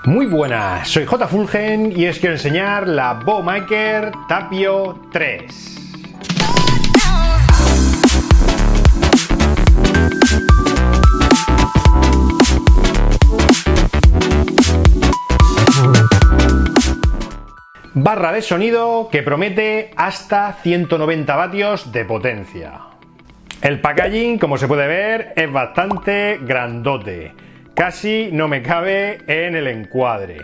Muy buenas, soy J. Fulgen y os quiero enseñar la Bowmaker Tapio 3. Barra de sonido que promete hasta 190 vatios de potencia. El packaging, como se puede ver, es bastante grandote. Casi no me cabe en el encuadre.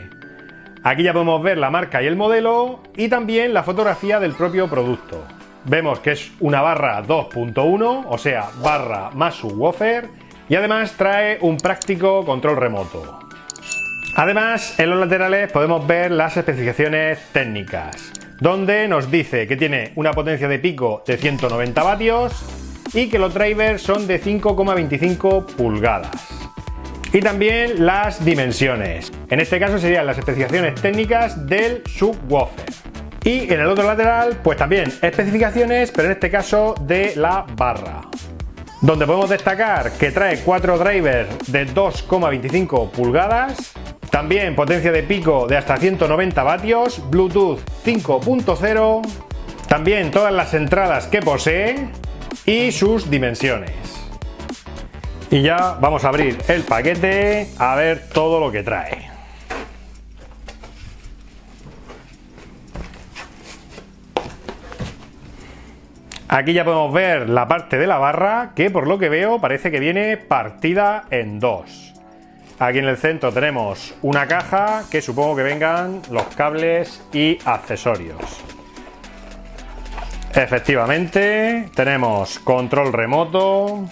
Aquí ya podemos ver la marca y el modelo y también la fotografía del propio producto. Vemos que es una barra 2.1, o sea, barra más subwoofer, y además trae un práctico control remoto. Además, en los laterales podemos ver las especificaciones técnicas, donde nos dice que tiene una potencia de pico de 190 vatios y que los drivers son de 5,25 pulgadas. Y también las dimensiones. En este caso serían las especificaciones técnicas del subwoofer. Y en el otro lateral, pues también especificaciones, pero en este caso de la barra. Donde podemos destacar que trae 4 drivers de 2,25 pulgadas. También potencia de pico de hasta 190 vatios, Bluetooth 5.0. También todas las entradas que posee y sus dimensiones. Y ya vamos a abrir el paquete a ver todo lo que trae. Aquí ya podemos ver la parte de la barra que por lo que veo parece que viene partida en dos. Aquí en el centro tenemos una caja que supongo que vengan los cables y accesorios. Efectivamente, tenemos control remoto,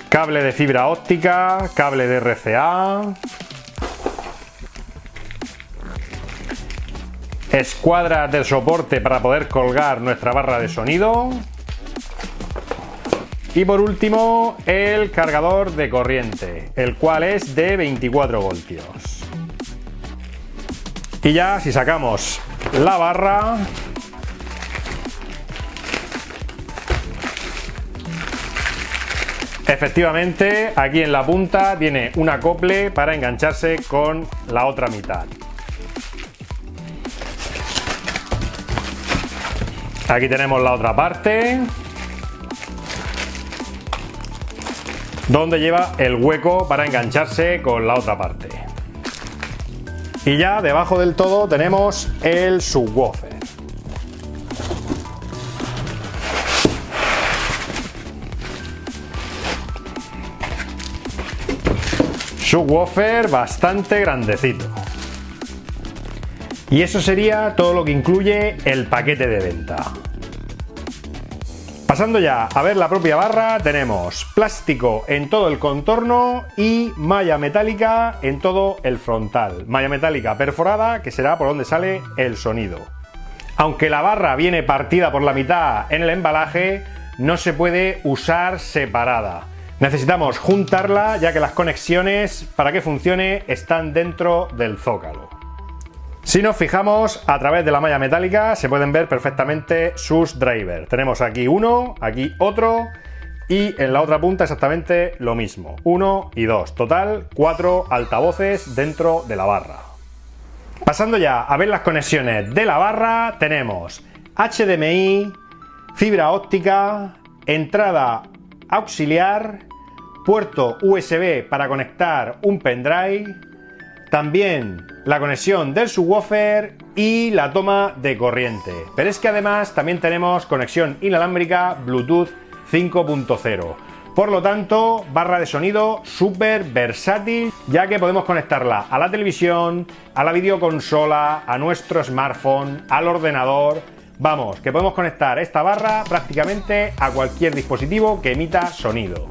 cable de fibra óptica, cable de RCA, escuadras de soporte para poder colgar nuestra barra de sonido y por último el cargador de corriente, el cual es de 24 voltios. Y ya si sacamos la barra, efectivamente, aquí en la punta tiene un acople para engancharse con la otra mitad. Aquí tenemos la otra parte, donde lleva el hueco para engancharse con la otra parte. Y ya debajo del todo tenemos el subwoofer. Subwoofer bastante grandecito. Y eso sería todo lo que incluye el paquete de venta. Pasando ya a ver la propia barra, tenemos plástico en todo el contorno y malla metálica en todo el frontal. Malla metálica perforada, que será por donde sale el sonido. Aunque la barra viene partida por la mitad en el embalaje, no se puede usar separada. Necesitamos juntarla, ya que las conexiones para que funcione están dentro del zócalo. Si nos fijamos, a través de la malla metálica se pueden ver perfectamente sus drivers. Tenemos aquí uno, aquí otro y en la otra punta exactamente lo mismo. 1 y 2. Total, 4 altavoces dentro de la barra. Pasando ya a ver las conexiones de la barra, tenemos HDMI, fibra óptica, entrada auxiliar, puerto USB para conectar un pendrive, también la conexión del subwoofer y la toma de corriente. Pero es que además también tenemos conexión inalámbrica Bluetooth 5.0. Por lo tanto, barra de sonido súper versátil, ya que podemos conectarla a la televisión, a la videoconsola, a nuestro smartphone, al ordenador. Vamos, que podemos conectar esta barra prácticamente a cualquier dispositivo que emita sonido.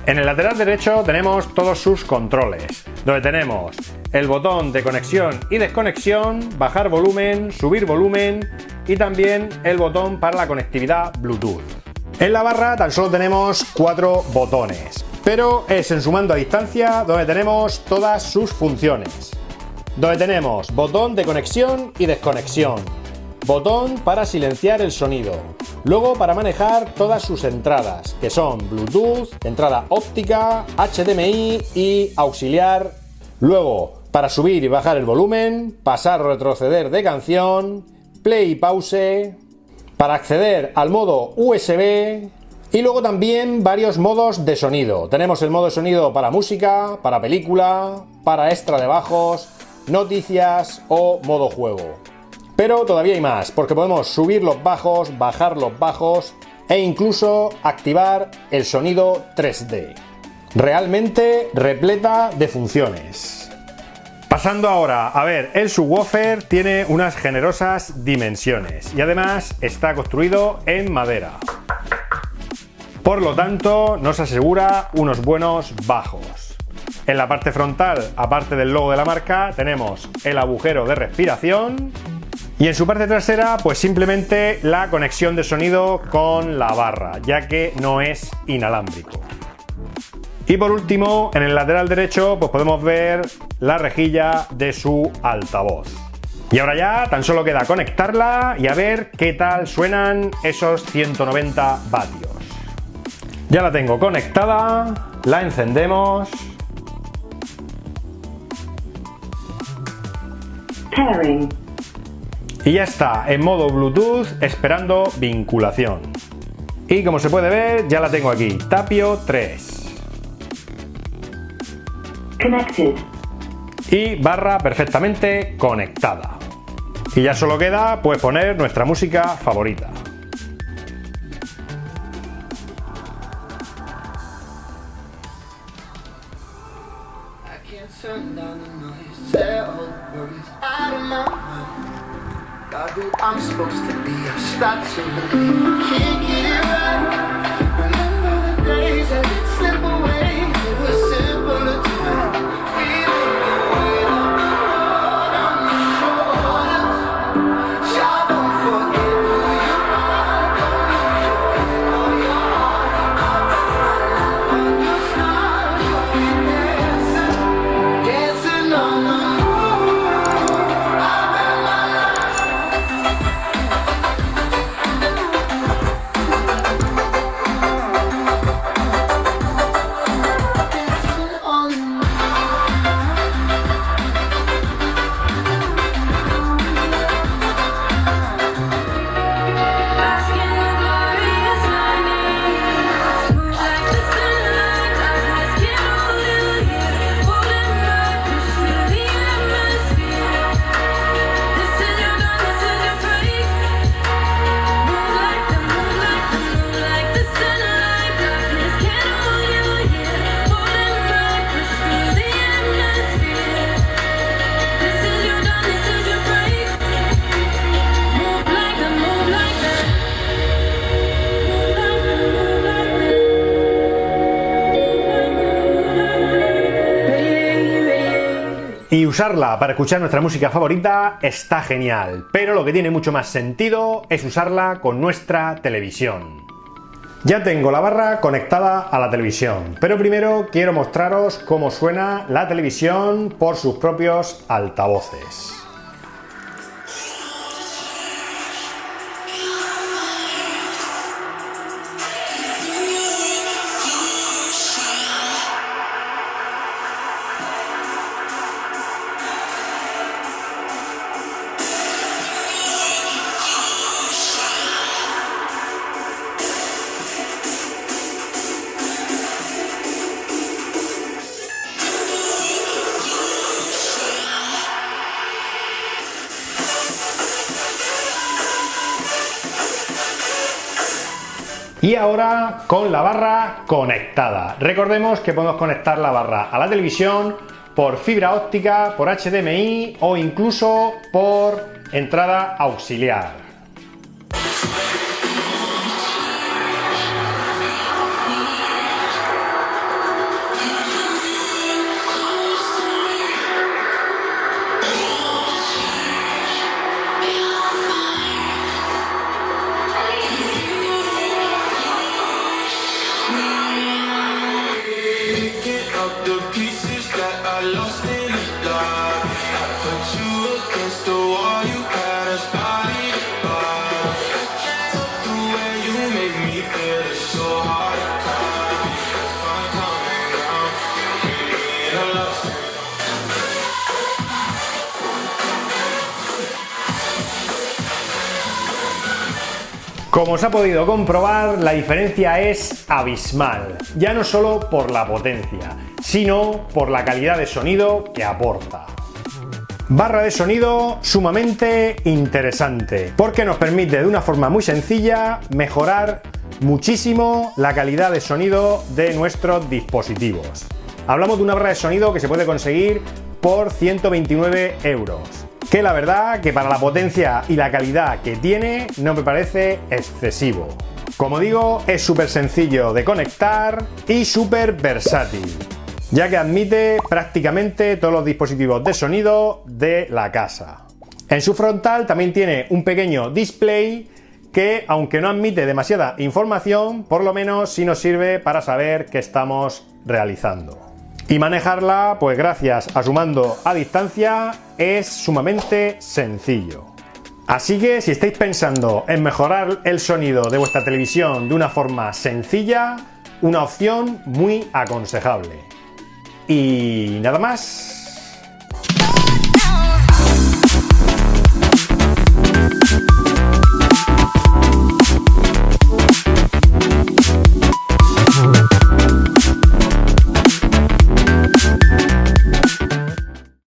En el lateral derecho tenemos todos sus controles, donde tenemos el botón de conexión y desconexión, bajar volumen, subir volumen y también el botón para la conectividad Bluetooth. En la barra tan solo tenemos 4 botones, pero es en su mando a distancia donde tenemos todas sus funciones. Donde tenemos botón de conexión y desconexión, botón para silenciar el sonido. Luego para manejar todas sus entradas, que son Bluetooth, entrada óptica, HDMI y auxiliar. Luego para subir y bajar el volumen, pasar o retroceder de canción, play y pause, para acceder al modo USB y luego también varios modos de sonido. Tenemos el modo de sonido para música, para película, para extra de bajos, noticias o modo juego. Pero todavía hay más, porque podemos subir los bajos, bajar los bajos e incluso activar el sonido 3D. Realmente repleta de funciones. Pasando ahora a ver, el subwoofer tiene unas generosas dimensiones y además está construido en madera. Por lo tanto, nos asegura unos buenos bajos. En la parte frontal, aparte del logo de la marca, tenemos el agujero de respiración y en su parte trasera, pues simplemente la conexión de sonido con la barra, ya que no es inalámbrico. Y por último, en el lateral derecho, pues podemos ver la rejilla de su altavoz. Y ahora ya tan solo queda conectarla y a ver qué tal suenan esos 190 vatios. Ya la tengo conectada, la encendemos. Pairing. Y ya está, en modo Bluetooth, esperando vinculación. Y como se puede ver, ya la tengo aquí, Tapio 3. Connected. Y barra perfectamente conectada. Y ya solo queda, pues, poner nuestra música favorita. Turn down the noise, say all the words out of my mind. Got who I'm supposed to be, I start to believe I can't get it right. Remember the days that it slip away, it was simpler time. Feeling the weight of the world on your shoulders. Child, don't forget who you are, don't lose your head or your heart. I'll bet my life on your stars, you'll be dancing. Dancing on the moon, I bet my life. Dancing on the moon. Bask in the glorious lightning, move like the sunlight. Darkness can't hold you here. Holding back, push through the atmosphere. This is your dawn, this is your praise. Move like the moonlight, move like the sunlight. Darkness can't hold you here. Holding back, push through the atmosphere. This is your dawn, this is your praise. Move like that, move like that. Move like that, move like that. Y usarla para escuchar nuestra música favorita está genial, pero lo que tiene mucho más sentido es usarla con nuestra televisión. Ya tengo la barra conectada a la televisión, pero primero quiero mostraros cómo suena la televisión por sus propios altavoces. Y ahora con la barra conectada. Recordemos que podemos conectar la barra a la televisión por fibra óptica, por HDMI o incluso por entrada auxiliar. Picking up the pieces that I lost in the dark. I put you against the wall, you got us body to Como os ha podido comprobar, la diferencia es abismal, ya no solo por la potencia, sino por la calidad de sonido que aporta. Barra de sonido sumamente interesante, porque nos permite de una forma muy sencilla mejorar muchísimo la calidad de sonido de nuestros dispositivos. Hablamos de una barra de sonido que se puede conseguir por 129 €, que la verdad que para la potencia y la calidad que tiene no me parece excesivo. Como digo, es súper sencillo de conectar y súper versátil, ya que admite prácticamente todos los dispositivos de sonido de la casa. En su frontal también tiene un pequeño display que, aunque no admite demasiada información, por lo menos sí nos sirve para saber qué estamos realizando. Y manejarla, pues gracias a su mando a distancia, es sumamente sencillo. Así que si estáis pensando en mejorar el sonido de vuestra televisión de una forma sencilla, una opción muy aconsejable. Y nada más.